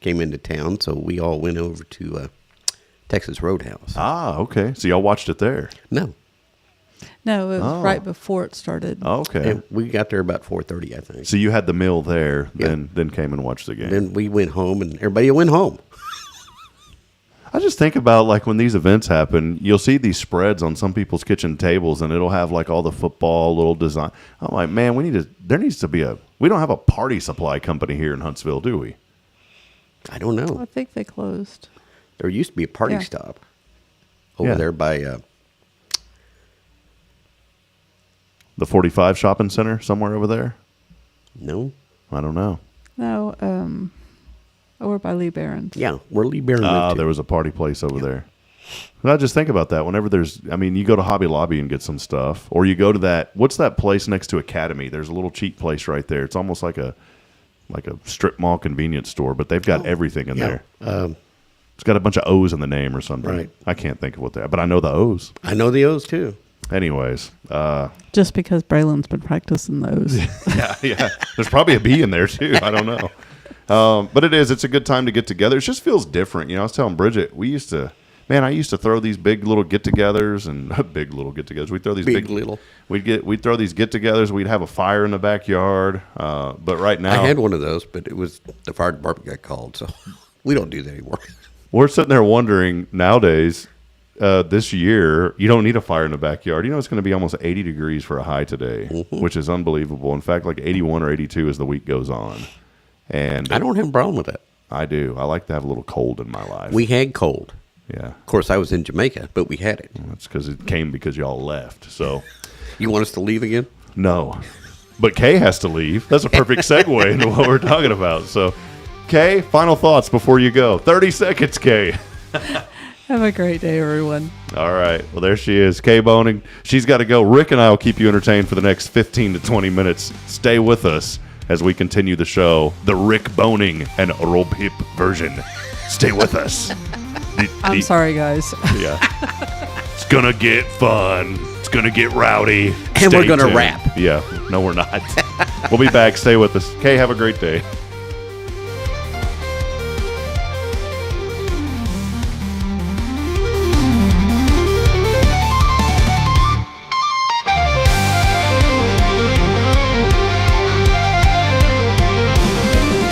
came into town, so we all went over to Texas Roadhouse. Ah, okay. So y'all watched it there. No. No, it was right before it started. Okay. And we got there about 4:30, I think. So you had the meal there, Yeah. then came and watched the game. Then we went home, and everybody went home. I just think about like when these events happen, you'll see these spreads on some people's kitchen tables, and it'll have like all the football little design. I'm like, man, there needs to be we don't have a party supply company here in Huntsville, do we? I don't know. I think they closed. There used to be a party Yeah. stop over Yeah. there by The 45 shopping center somewhere over there? no. I don't know. No, over by Lee Barron's. Yeah, where Lee Barron lived to. There was a party place over there. But I just think about that whenever you go to Hobby Lobby and get some stuff, or you go to what's that place next to Academy? There's a little cheap place right there. It's almost like a strip mall convenience store, but they've got everything in there. It's got a bunch of O's in the name or something. Right. I can't think of what but I know the O's. I know the O's too. Anyways, Just because Braylon's been practicing those. yeah. There's probably a B in there too. I don't know. But it's a good time to get together. It just feels different. I was telling Bridget, I used to throw these big little get-togethers and big little get-togethers. We'd throw these Big little. We'd throw these get-togethers. We'd have a fire in the backyard. But right now, I had one of those, but it was the fire department got called, so we don't do that anymore. we're sitting there wondering nowadays. This year, you don't need a fire in the backyard. It's going to be almost 80 degrees for a high today, which is unbelievable. In fact, like 81 or 82 as the week goes on. And I don't have a problem with that. I do. I like to have a little cold in my life. We had cold. Yeah. Of course, I was in Jamaica, but we had it. That's because it came because y'all left. So, You want us to leave again? no. But Kay has to leave. That's a perfect segue into what we're talking about. So, Kay, final thoughts before you go. 30 seconds, Kay. Have a great day, everyone. All right. Well, there she is, Kay Boehning. She's got to go. Rick and I will keep you entertained for the next 15 to 20 minutes. Stay with us as we continue the show, the Rick Boehning and Rob Hip version. Stay with us. I'm sorry, guys. Yeah. It's going to get fun. It's going to get rowdy. And we're Stay gonna tuned. rap. Yeah. No, we're not. We'll be back. Stay with us. Kay, have a great day.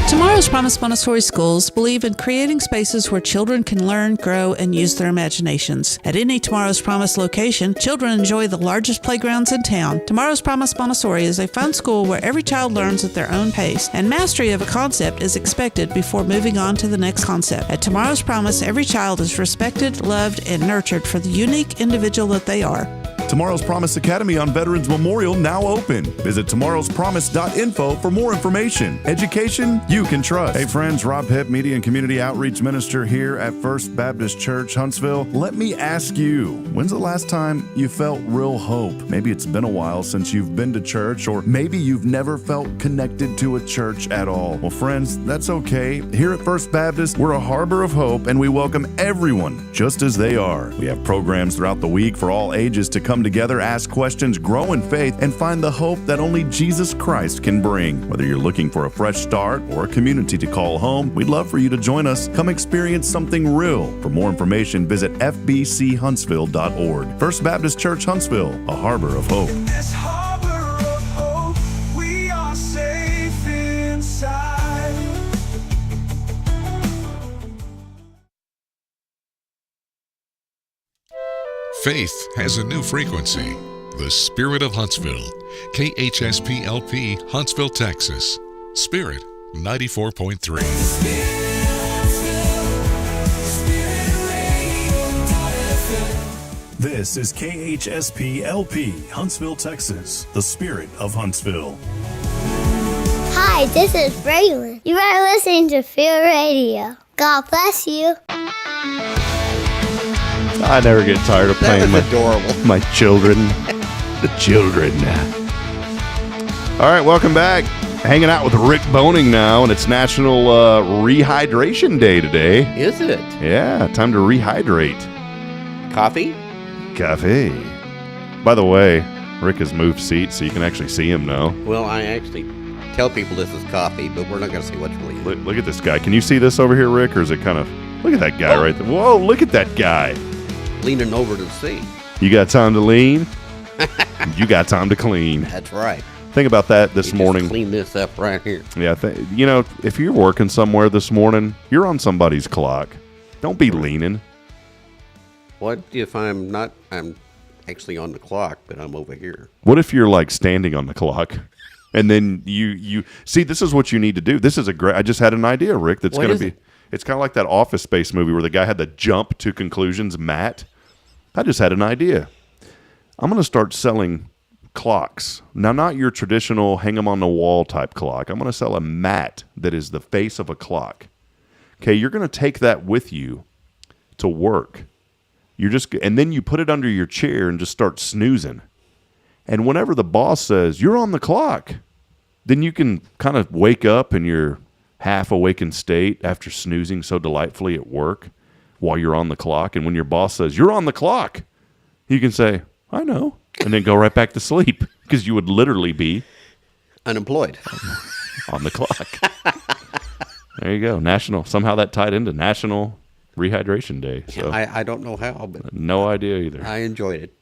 Tomorrow's Promise Montessori schools believe in creating spaces where children can learn, grow, and use their imaginations. At any Tomorrow's Promise location, children enjoy the largest playgrounds in town. Tomorrow's Promise Montessori is a fun school where every child learns at their own pace, and mastery of a concept is expected before moving on to the next concept. At Tomorrow's Promise, every child is respected, loved, and nurtured for the unique individual that they are. Tomorrow's Promise Academy on Veterans Memorial now open. Visit tomorrowspromise.info for more information. Education you can trust. Hey friends, Rob Hipp, Media and Community Outreach Minister here at First Baptist Church, Huntsville. Let me ask you, when's the last time you felt real hope? Maybe it's been a while since you've been to church, or maybe you've never felt connected to a church at all. Well, friends, that's okay. Here at First Baptist, we're a harbor of hope, and we welcome everyone just as they are. We have programs throughout the week for all ages to come together, ask questions, grow in faith, and find the hope that only Jesus Christ can bring. Whether you're looking for a fresh start or a community to call home, we'd love for you to join us. Come experience something real. For more information, visit fbchuntsville.org. First Baptist Church Huntsville, a harbor of hope. This harbor of hope, we are safe inside. Faith has a new frequency. The Spirit of Huntsville. KHSPLP, Huntsville, Texas. Spirit 94.3. This is KHSP LP, Huntsville, Texas, the spirit of Huntsville. Hi, this is Braylon. You are listening to Feel Radio. God bless you. I never get tired of playing That was adorable. my children. The children. All right, welcome back. Hanging out with Rick Boehning now, and it's National Rehydration Day today. Is it? Yeah, time to rehydrate. Coffee? By the way, Rick has moved seats so you can actually see him now. Well, I actually tell people this is coffee, but we're not going to say what's really in it. Look at this guy. Can you see this over here, Rick, or is it kind of... Look at that guy right there. Whoa, look at that guy. Leaning over to see. You got time to lean? You got time to clean. That's right. Think about that this You morning. Just clean this up right here. Yeah, if you're working somewhere this morning, you're on somebody's clock. Don't be leaning. What if I'm not? I'm actually on the clock, but I'm over here. What if you're like standing on the clock, and then you see? This is what you need to do. This is a great. I just had an idea, Rick. That's What going is to be. it? It's kind of like that Office Space movie where the guy had to jump to conclusions. Matt, I just had an idea. I'm going to start selling clocks. Now, not your traditional hang them on the wall type clock. I'm going to sell a mat that is the face of a clock. Okay, you're going to take that with you to work. And then you put it under your chair and just start snoozing. And whenever the boss says, you're on the clock, then you can kind of wake up in your half awakened state after snoozing so delightfully at work while you're on the clock. And when your boss says, you're on the clock, you can say, I know, and then go right back to sleep because you would literally be unemployed on the clock. There you go. Somehow that tied into National Rehydration Day. So I don't know how, but no idea either. I enjoyed it.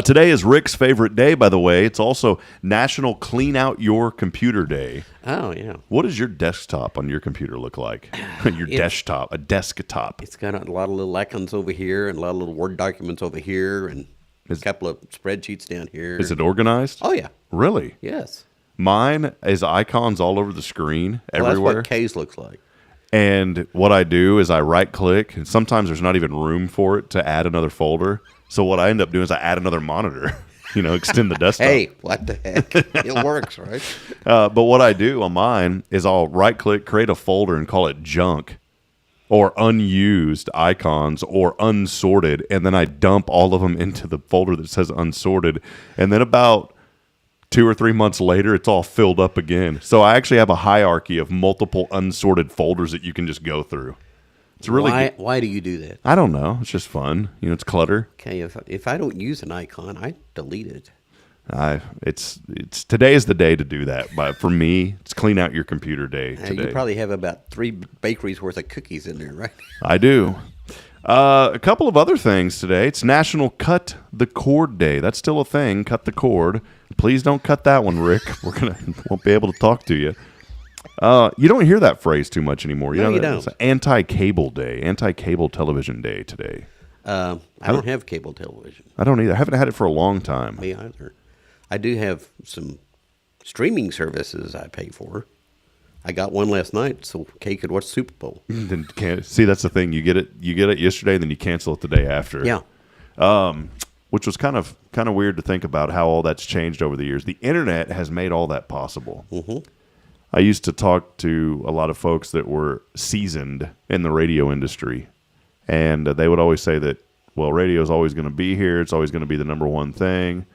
Today is Rick's favorite day, by the way. It's also National Clean Out Your Computer Day. Oh, yeah. What does your desktop on your computer look like? Your desktop, a desktop. It's got a lot of little icons over here and a lot of little Word documents over here and a couple of spreadsheets down here. Is it organized? Oh, yeah. Really? Yes. Mine is icons all over the screen, everywhere. That's what Kay's looks like. And what I do is I right-click, and sometimes there's not even room for it to add another folder. So what I end up doing is I add another monitor, extend the desktop. Hey, what the heck? It works, right? But what I do on mine is I'll right-click, create a folder, and call it junk or unused icons or unsorted, and then I dump all of them into the folder that says unsorted. And then about 2 or 3 months later, it's all filled up again. So I actually have a hierarchy of multiple unsorted folders that you can just go through. It's really why do you do that? I don't know. It's just fun. It's clutter. Okay, if I don't use an icon, I delete it. It's today is the day to do that. But for me, it's clean out your computer day today. You probably have about 3 bakeries worth of cookies in there, right? I do. A couple of other things today. It's National Cut the Cord Day. That's still a thing. Cut the cord. Please don't cut that one, Rick. Won't be able to talk to you. You don't hear that phrase too much anymore. No, you don't. It's Anti-Cable Day, Anti-Cable Television Day today. I don't have cable television. I don't either. I haven't had it for a long time. Me either. I do have some streaming services I pay for. I got one last night so Kay could watch Super Bowl. Then see, that's the thing. You get it yesterday, then you cancel it the day after. Yeah. Which was kind of weird to think about how all that's changed over the years. The internet has made all that possible. Mm-hmm. I used to talk to a lot of folks that were seasoned in the radio industry, and they would always say that, well, radio is always going to be here. It's always going to be the number one thing.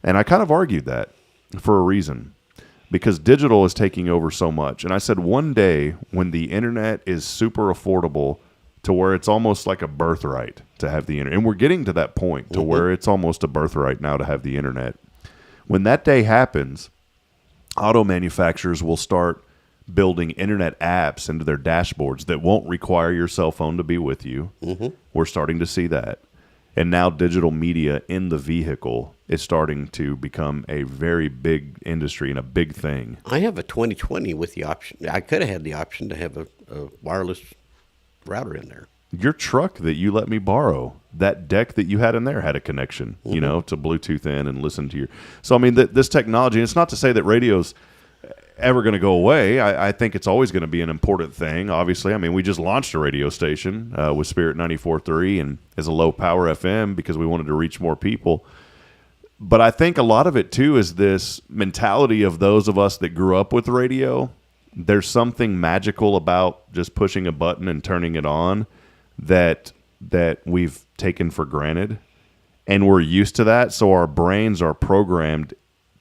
And I kind of argued that for a reason, because digital is taking over so much. And I said one day when the internet is super affordable to where it's almost like a birthright to have the internet, and we're getting to that point to where it's almost a birthright now to have the internet. When that day happens, auto manufacturers will start building internet apps into their dashboards that won't require your cell phone to be with you. Mm-hmm. We're starting to see that. And now digital media in the vehicle is starting to become a very big industry and a big thing. I have a 2020 with the option. I could have had the option to have a wireless router in there. Your truck that you let me borrow, that deck that you had in there had a connection, to Bluetooth in and listen to your... So, I mean, this technology, and it's not to say that radio's ever going to go away. I think it's always going to be an important thing, obviously. I mean, we just launched a radio station with Spirit 94.3 and as a low-power FM because we wanted to reach more people. But I think a lot of it, too, is this mentality of those of us that grew up with radio. There's something magical about just pushing a button and turning it on that we've taken for granted, and we're used to that, so our brains are programmed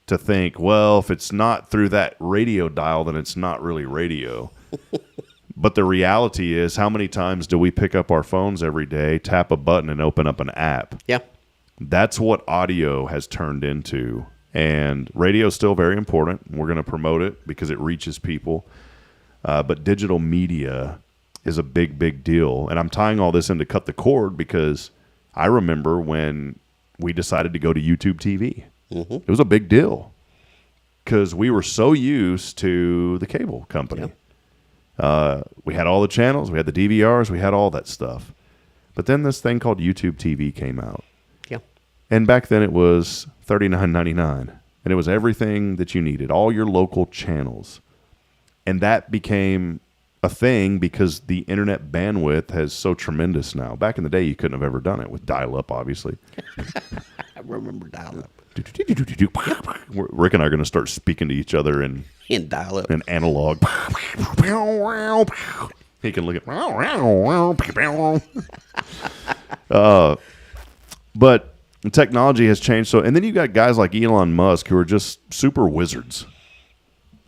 to think, well, if it's not through that radio dial, then it's not really radio. But the reality is, how many times do we pick up our phones every day, tap a button, and open up an app? Yeah. That's what audio has turned into, And radio is still very important. We're going to promote it because it reaches people. But digital media is a big, big deal. And I'm tying all this in to cut the cord because I remember when we decided to go to YouTube TV. Mm-hmm. It was a big deal because we were so used to the cable company. Yep. We had all the channels. We had the DVRs. We had all that stuff. But then this thing called YouTube TV came out. Yeah. And back then it was $39.99. And it was everything that you needed, all your local channels. And that became a thing because the internet bandwidth has so tremendous now. Back in the day, you couldn't have ever done it with dial-up, obviously. I remember dial-up. Rick and I are going to start speaking to each other in dial-up. In analog. He can look at... but technology has changed. So, and then you got guys like Elon Musk who are just super wizards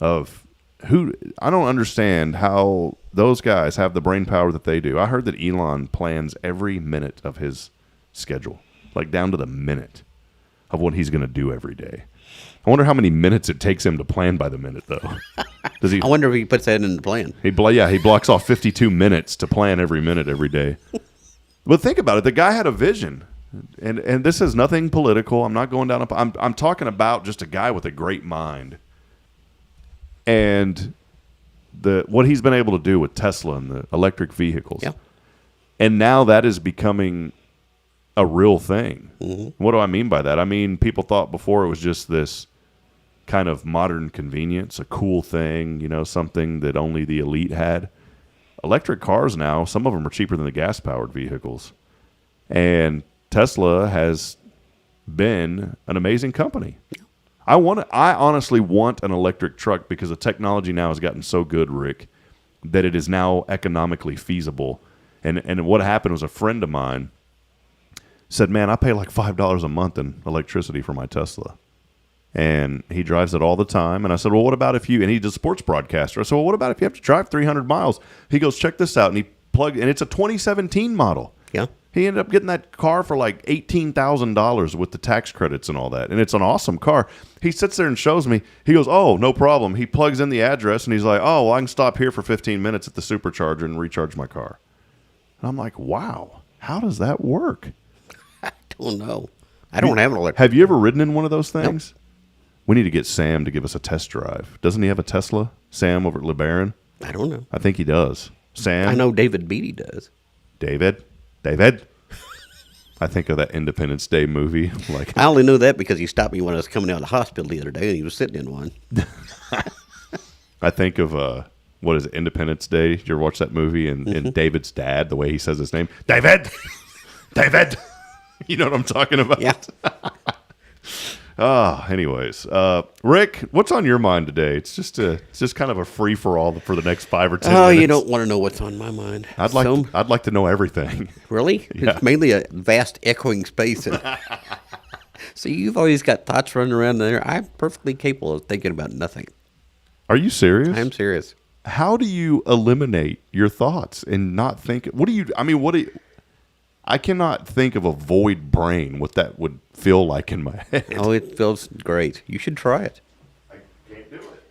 of... Who I don't understand how those guys have the brain power that they do. I heard that Elon plans every minute of his schedule, like down to the minute of what he's going to do every day. I wonder how many minutes it takes him to plan by the minute, though. Does he? I wonder if he puts that in the plan. He blocks off 52 minutes to plan every minute every day. But think about it. The guy had a vision, and this is nothing political. I'm not going down. I'm talking about just a guy with a great mind. And what he's been able to do with Tesla and the electric vehicles. Yeah. And now that is becoming a real thing. Mm-hmm. What do I mean by that? I mean, people thought before it was just this kind of modern convenience, a cool thing, something that only the elite had. Electric cars now, some of them are cheaper than the gas-powered vehicles. And Tesla has been an amazing company. I honestly want an electric truck because the technology now has gotten so good, Rick, that it is now economically feasible. And what happened was a friend of mine said, man, I pay like $5 a month in electricity for my Tesla. And he drives it all the time. And I said, well, what about if you, and he's a sports broadcaster. I said, well, what about if you have to drive 300 miles? He goes, check this out. And he plugged, and it's a 2017 model. Yeah. He ended up getting that car for like $18,000 with the tax credits and all that. And it's an awesome car. He sits there and shows me. He goes, oh, no problem. He plugs in the address and he's like, oh, well, I can stop here for 15 minutes at the supercharger and recharge my car. And I'm like, wow, how does that work? I don't know. I don't have an electric. Have you ever ridden in one of those things? Nope. We need to get Sam to give us a test drive. Doesn't he have a Tesla? Sam over at LeBaron? I don't know. I think he does. Sam? I know David Beatty does. David? I think of that Independence Day movie. I only know that because he stopped me when I was coming out of the hospital the other day, and he was sitting in one. I think of what is it, Independence Day? Did you ever watch that movie? And David's dad, the way he says his name, David. You know what I'm talking about? Yeah. Anyways, Rick, what's on your mind today? It's just kind of a free for all for the next 5 or 10 minutes. Oh, you don't want to know what's on my mind. I'd like to know everything. Really? Yeah. It's mainly a vast echoing space. So you've always got thoughts running around there. I'm perfectly capable of thinking about nothing. Are you serious? I'm serious. How do you eliminate your thoughts and not think? I cannot think of a void brain, what that would feel like in my head. Oh, it feels great. You should try it. I can't do it.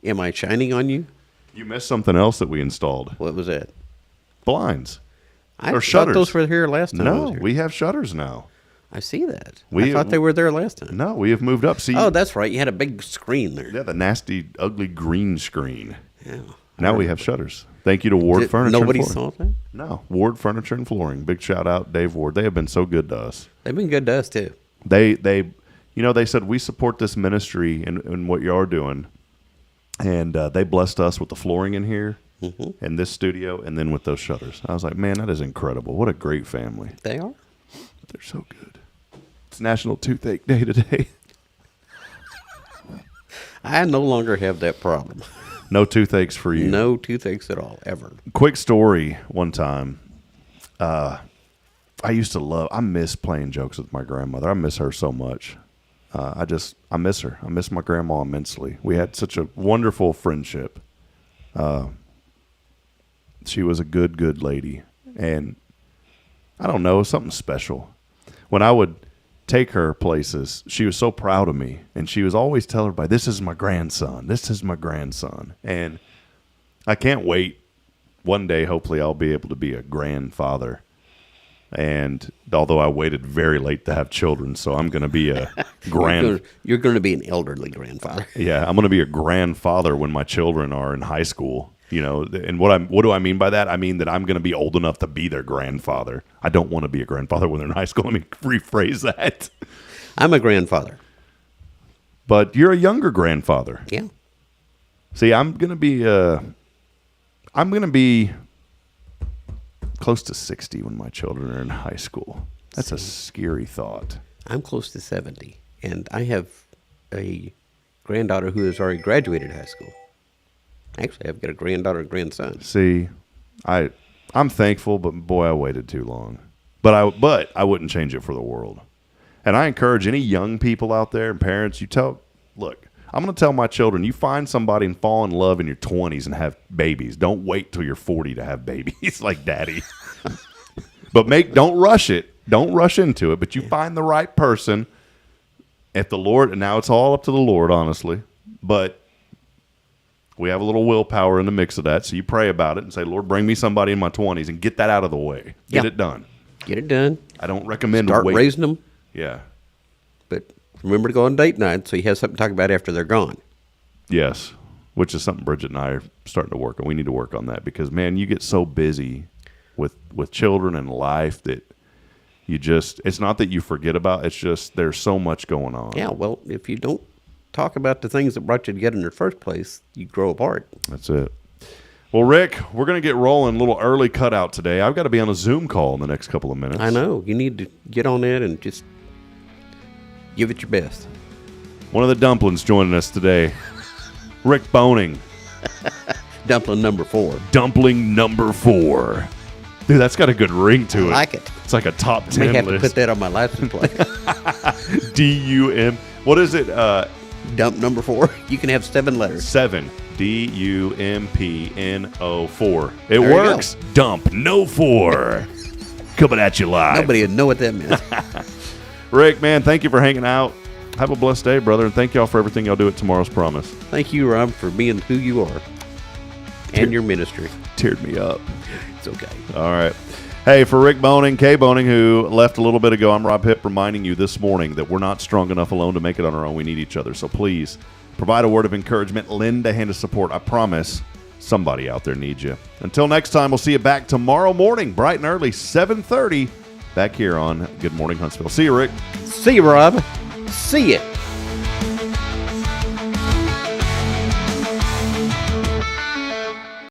Am I shining on you? You missed something else that we installed. What was that? Blinds. I or thought shutters. those were here last time. No, we have shutters now. I see that. I thought they were there last time. No, we have moved up. See, oh, that's right. You had a big screen there. Yeah, the nasty, ugly green screen. Yeah. Now we have shutters. Thank you to Ward Furniture. Nobody and Flooring. saw that? No, Ward Furniture and Flooring. Big shout out, Dave Ward. They have been so good to us. They've been good to us too. They said we support this ministry and what you are doing, and they blessed us with the flooring in here, in this studio, and then with those shutters. I was like, man, that is incredible. What a great family. They are. They're so good. It's National Toothache Day today. I no longer have that problem. No toothaches for you. No toothaches at all, ever. Quick story. One time, I miss playing jokes with my grandmother. I miss her so much. I miss her. I miss my grandma immensely. We had such a wonderful friendship. She was a good lady. And I don't know, something special. When I would take her places, she was so proud of me. And she was always telling everybody, this is my grandson. This is my grandson. And I can't wait. One day, hopefully, I'll be able to be a grandfather. And although I waited very late to have children, so I'm going to be a You're going to be an elderly grandfather. Yeah, I'm going to be a grandfather when my children are in high school. You know, and what do I mean by that? I mean that I'm going to be old enough to be their grandfather. I don't want to be a grandfather when they're in high school. Let me rephrase that. I'm a grandfather. But you're a younger grandfather. Yeah. See, I'm going to be close to 60 when my children are in high school. That's a scary thought. I'm close to 70, and I have a granddaughter who has already graduated high school. Actually, I've got a granddaughter and grandson. See, I'm thankful, but boy, I waited too long. But I wouldn't change it for the world. And I encourage any young people out there and parents, look, I'm going to tell my children, you find somebody and fall in love in your 20s and have babies. Don't wait till you're 40 to have babies like daddy. But don't rush it. Don't rush into it. But you find the right person. If the Lord, and now it's all up to the Lord, honestly. But we have a little willpower in the mix of that. So you pray about it and say, Lord, bring me somebody in my 20s and get that out of the way. Get it done. Get it done. I don't recommend Start raising them. Yeah. But remember to go on date night so you have something to talk about after they're gone. Yes, which is something Bridget and I are starting to work on. We need to work on that because, man, you get so busy with children and life that it's not that you forget about, it's just there's so much going on. Yeah, well, if you don't talk about the things that brought you together in the first place, you grow apart. That's it. Well, Rick, we're going to get rolling. A little early cutout today. I've got to be on a Zoom call in the next couple of minutes. I know. You need to get on that and just give it your best. One of the dumplings joining us today, Rick Boehning. Dumpling number 4. Dumpling number 4. Dude, that's got a good ring to it. I like it. It's like a top 10 I may have list. to put that on my license plate. D-U-M. What is it? Dump number 4. You can have 7 letters. 7. D-U-M-P-N-O 4. It There you works. Dump no 4. Coming at you live. Nobody would know what that meant. Rick, man, thank you for hanging out. Have a blessed day, brother, and thank y'all for everything y'all do at Tomorrow's Promise. Thank you, Rob, for being who you are and your ministry. Teared me up. It's okay. All right. Hey, for Rick Boehning, Kay Boehning, who left a little bit ago, I'm Rob Hipp reminding you this morning that we're not strong enough alone to make it on our own. We need each other. So please provide a word of encouragement. Lend a hand of support. I promise somebody out there needs you. Until next time, we'll see you back tomorrow morning, bright and early, 7:30, back here on Good Morning Huntsville. See you, Rick. See you, Rob. See ya.